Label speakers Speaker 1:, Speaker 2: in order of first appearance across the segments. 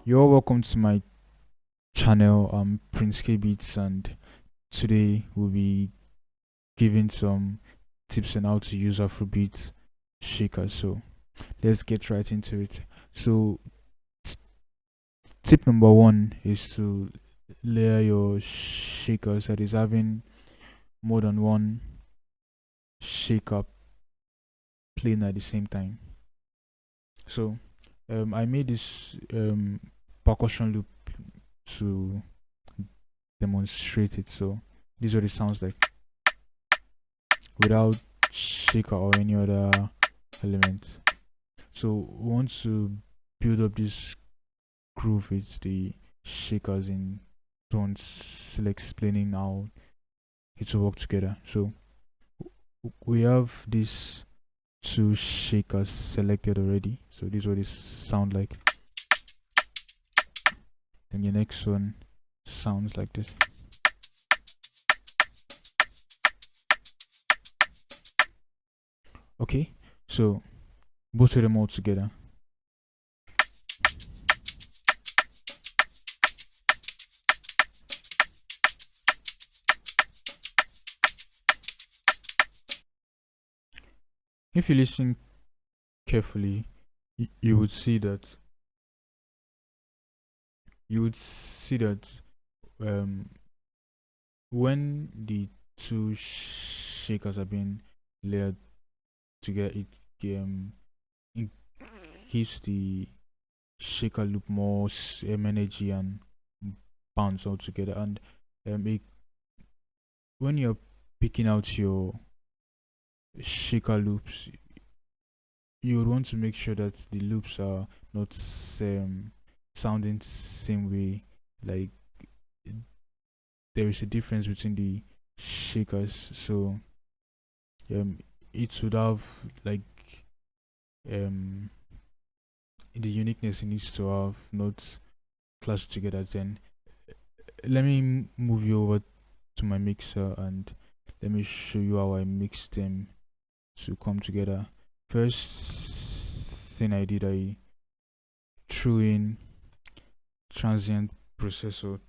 Speaker 1: You're welcome to my channel, Prince K Beats, and today we'll be giving some tips on how to use Afrobeat shakers. So let's get right into it. So t- tip number one is to layer your shakers, that is having more than one shaker playing at the same time. So I made this percussion loop to demonstrate it. So this is what it sounds like without shaker or any other element. So we want to build up this groove with the shakers in tones, still explaining how it will work together. So we have these two shakers selected already. So this is what it sounds like. Then the next one sounds like this. Okay, so both of them all together. If you listen carefully, you would see that um, when the two shakers are being layered together, it gives the shaker loop more energy and bounce all together. And when you're picking out your shaker loops, you would want to make sure that the loops are not sounding same way. Like there is a difference between the shakers, so um, it should have like um the uniqueness it needs to have, not clash together. Then let me move you over to my mixer and let me show you how I mix them to come together. First thing I did, I threw in transient processor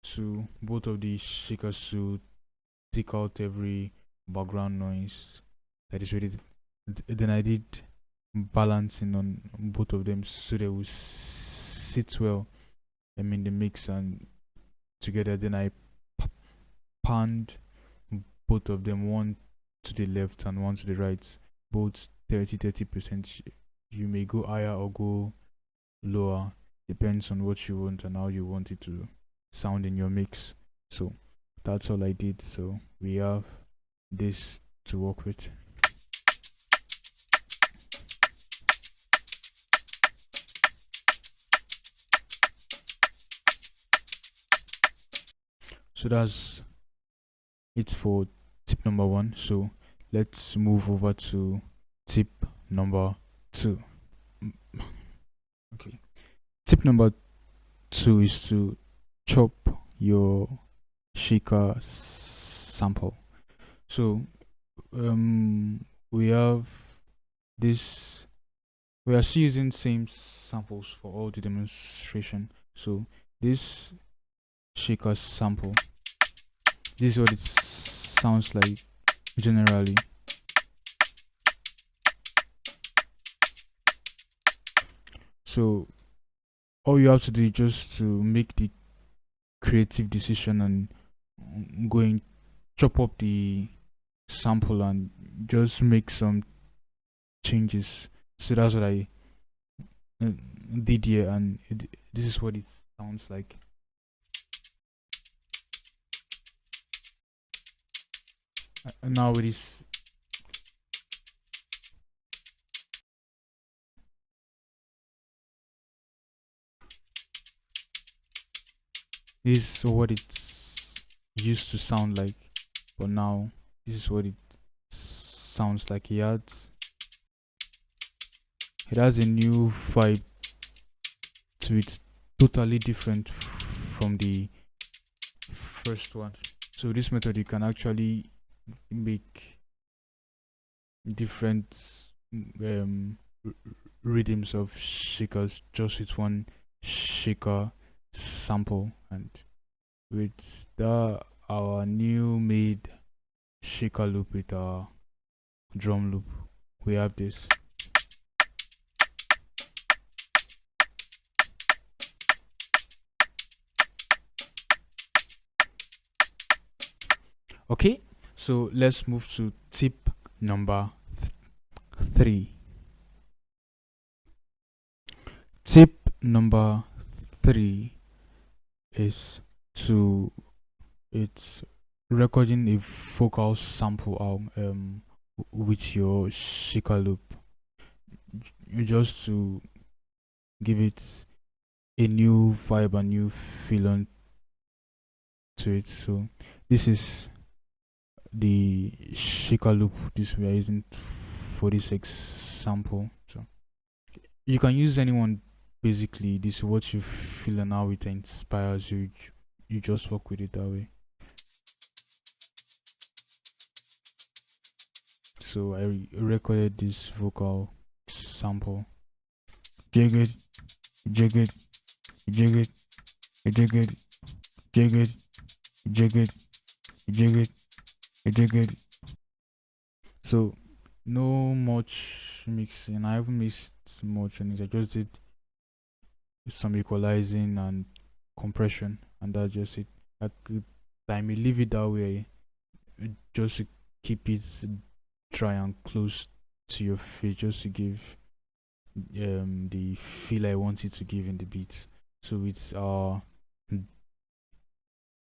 Speaker 1: to both of the shakers to take out every background noise that is ready. Then I did balancing on both of them so they will sit well in the mix and together. Then I panned both of them, one to the left and one to the right, both 30%. You may go higher or go lower, depends on what you want and how you want it to sound in your mix. So that's all I did. So we have this to work with. So that's it for tip number one. So let's move over to tip number two. Okay. Tip number two is to chop your shaker sample. So we have this. We are still using same samples for all the demonstration. So this shaker sample, this is what it sounds like generally. So all you have to do is just to make the creative decision and going chop up the sample and just make some changes. So that's what I uh, did here, and this is what it sounds like. Now it is. This is what it used to sound like, but now this is what it sounds like. It has a new vibe to it, totally different from the first one. So this method you can actually make different um, rhythms of shakers just with one shaker sample, and with the our new made shaker loop with our drum loop, we have this. Okay, so let's move to tip number 3. Tip number 3 is to it's recording a vocal sample with your shaker loop, just to give it a new vibe, a new feeling to it. So this is the shaker loop this we are using for this sample. So you can use anyone. Basically, this is what you feel and how it inspires you. You just work with it that way. So I recorded this vocal sample. Jig it, jig it, jig it, jig it, jig it, jig it, jig it, jig it. So no much mixing. I haven't mixed much on it. I just did some equalizing and compression, and that's just it. I may leave it that way just to keep it dry and close to your face, just to give the feel I want it to give in the beat. So it's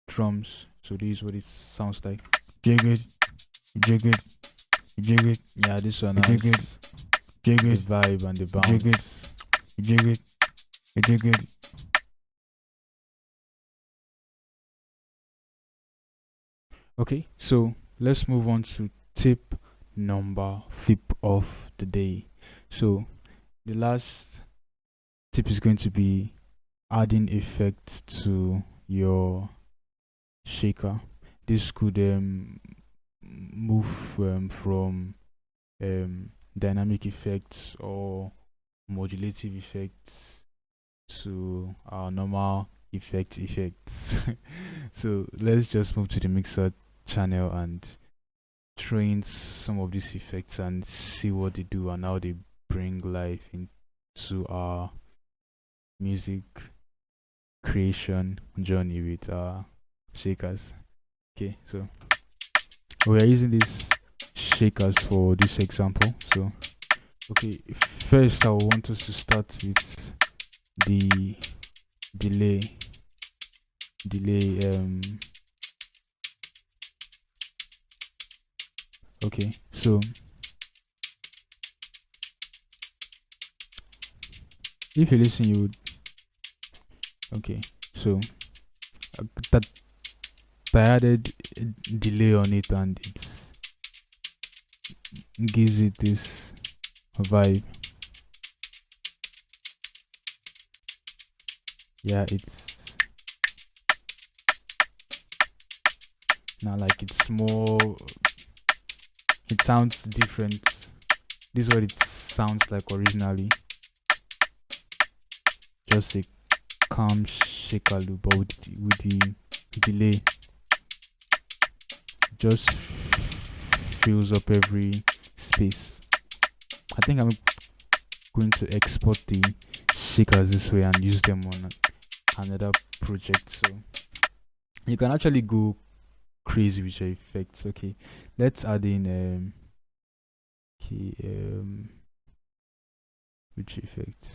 Speaker 1: drums. So this is what it sounds like. Jig it, jig it, jig it. Yeah, this one has jig it, jig it, the vibe and the bounce. Jig it, jig it, jig it. Okay, so let's move on to tip number tip of the day. So the last tip is going to be adding effect to your shaker. This could move from dynamic effects or modulative effects to our normal effects. So let's just move to the mixer channel and train some of these effects and see what they do and how they bring life into our music creation journey with our shakers. Okay, so we are using these shakers for this example. So okay, first I want us to start with the delay. Okay, so if you listen, you would. Okay, so that I added delay on it, and it gives it this vibe. Yeah, it's now like it's more. It sounds different. This is what it sounds like originally. Just a calm shaker loop, but with the delay, just fills up every space. I think I'm going to export the shakers this way and use them on another project. So you can actually go crazy with your effects. Okay, let's add in which effects?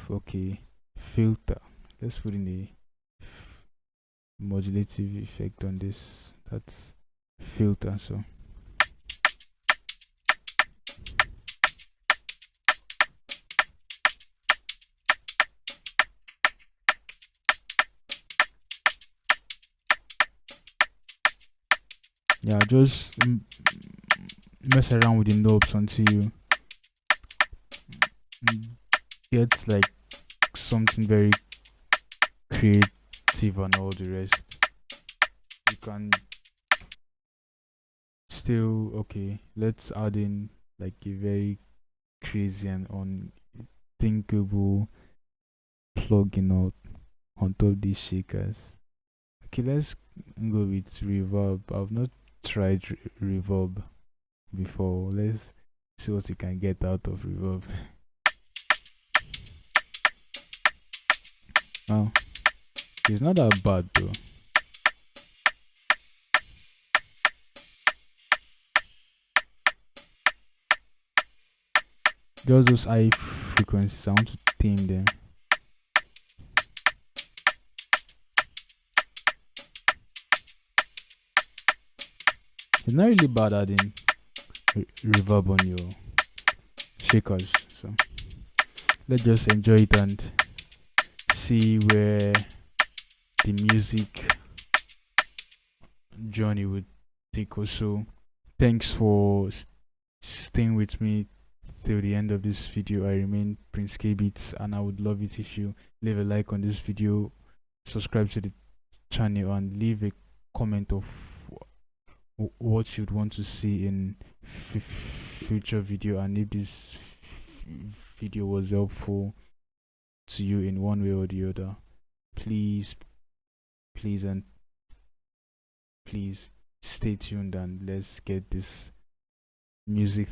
Speaker 1: Okay, filter. Let's put in a modulative effect on this. That's filter. So yeah, just mess around with the knobs until you get like something very creative and all the rest. You can still, okay, let's add in like a very crazy and unthinkable plugging out on top these shakers. Okay, let's go with reverb. I've not tried reverb before. Let's see what we can get out of reverb. Wow, it's not that bad though. Just those high frequencies, I want to tame them. It's not really bad adding reverb on your shakers. So let's just enjoy it and see where the music journey would take us. So thanks for staying with me till the end of this video. I remain Prince K Beats, and I would love it if you leave a like on this video, subscribe to the channel, and leave a comment of what you'd want to see in future video, and if this video was helpful to you in one way or the other, please and please stay tuned and let's get this music